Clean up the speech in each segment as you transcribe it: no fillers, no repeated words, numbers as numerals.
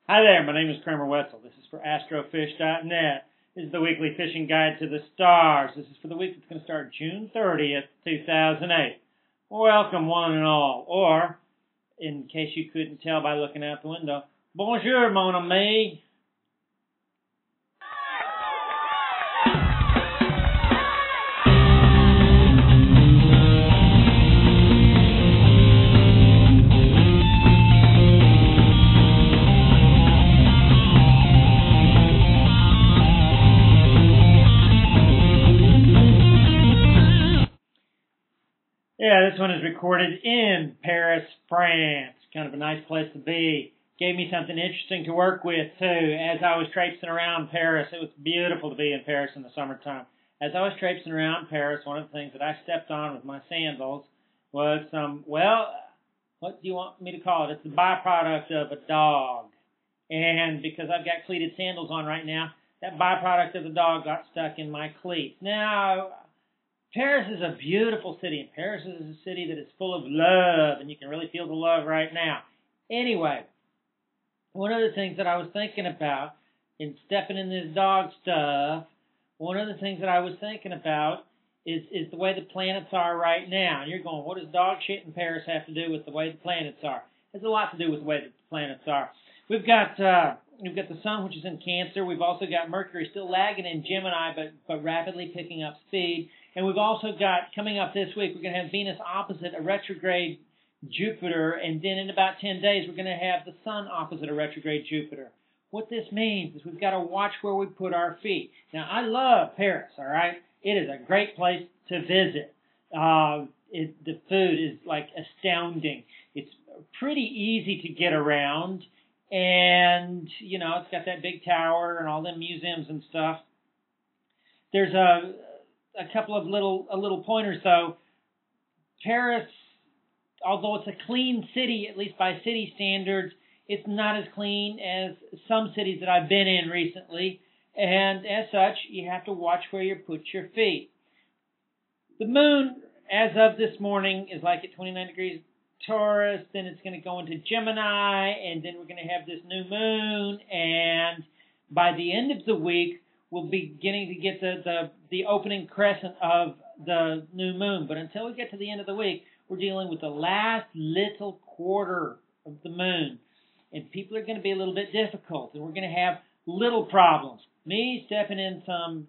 Hi there, my name is Kramer Wetzel. This is for astrofish.net. This is the weekly fishing guide to the stars. This is for the week that's going to start June 30th, 2008. Welcome one and all, or, in case you couldn't tell by looking out the window, bonjour mon ami. Yeah, this one is recorded in Paris, France. Kind of a nice place to be. Gave me something interesting to work with, too. As I was traipsing around Paris, it was beautiful to be in Paris in the summertime. As I was traipsing around Paris, one of the things that I stepped on with my sandals was what do you want me to call it? It's the byproduct of a dog. And because I've got cleated sandals on right now, that byproduct of the dog got stuck in my cleats. Now, Paris is a beautiful city, and Paris is a city that is full of love, and you can really feel the love right now. Anyway, one of the things that I was thinking about in stepping in this dog stuff, one of the things that I was thinking about is the way the planets are right now. And you're going, what does dog shit in Paris have to do with the way the planets are? It has a lot to do with the way that the planets are. We've got the sun, which is in Cancer. We've also got Mercury still lagging in Gemini, but rapidly picking up speed. And we've also got, coming up this week, we're going to have Venus opposite a retrograde Jupiter, and then in about 10 days, we're going to have the Sun opposite a retrograde Jupiter. What this means is we've got to watch where we put our feet. Now, I love Paris, all right? It is a great place to visit. The food is, astounding. It's pretty easy to get around, and, it's got that big tower and all them museums and stuff. There's a couple of little pointers, though. Paris, although it's a clean city, at least by city standards, it's not as clean as some cities that I've been in recently. And as such, you have to watch where you put your feet. The moon, as of this morning, is at 29 degrees Taurus. Then it's going to go into Gemini, and then we're going to have this new moon. And by the end of the week, we'll be beginning to get the opening crescent of the new moon. But until we get to the end of the week, we're dealing with the last little quarter of the moon. And people are going to be a little bit difficult. And we're going to have little problems. Me stepping in some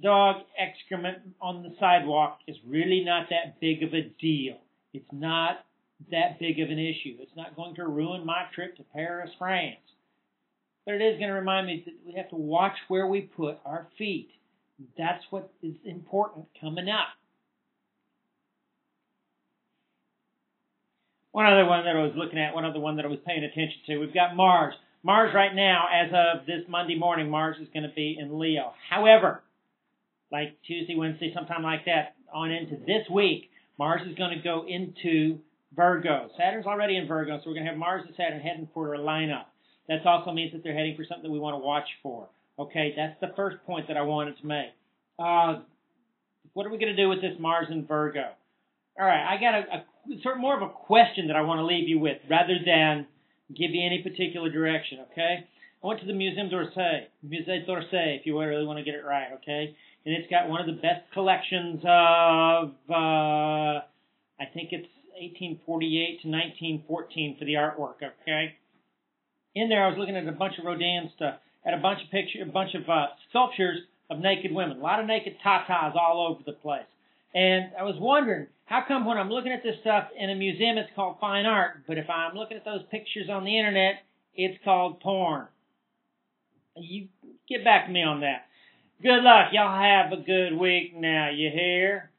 dog excrement on the sidewalk is really not that big of a deal. It's not that big of an issue. It's not going to ruin my trip to Paris, France. But it is going to remind me that we have to watch where we put our feet. That's what is important coming up. One other one that I was paying attention to, we've got Mars. Mars right now, as of this Monday morning, Mars is going to be in Leo. However, like Tuesday, Wednesday, sometime like that, on into this week, Mars is going to go into Virgo. Saturn's already in Virgo, so we're going to have Mars and Saturn heading for a lineup. That also means that they're heading for something that we want to watch for. Okay, that's the first point that I wanted to make. What are we going to do with this Mars in Virgo? All right, I got a sort of more of a question that I want to leave you with rather than give you any particular direction, okay? I went to the Musée d'Orsay, if you really want to get it right, okay? And it's got one of the best collections of, I think it's 1848 to 1914 for the artwork, okay? In there, I was looking at a bunch of Rodin stuff, at a bunch of sculptures of naked women, a lot of naked tatas all over the place. And I was wondering, how come when I'm looking at this stuff in a museum, it's called fine art, but if I'm looking at those pictures on the internet, it's called porn? You get back to me on that. Good luck. Y'all have a good week now, you hear?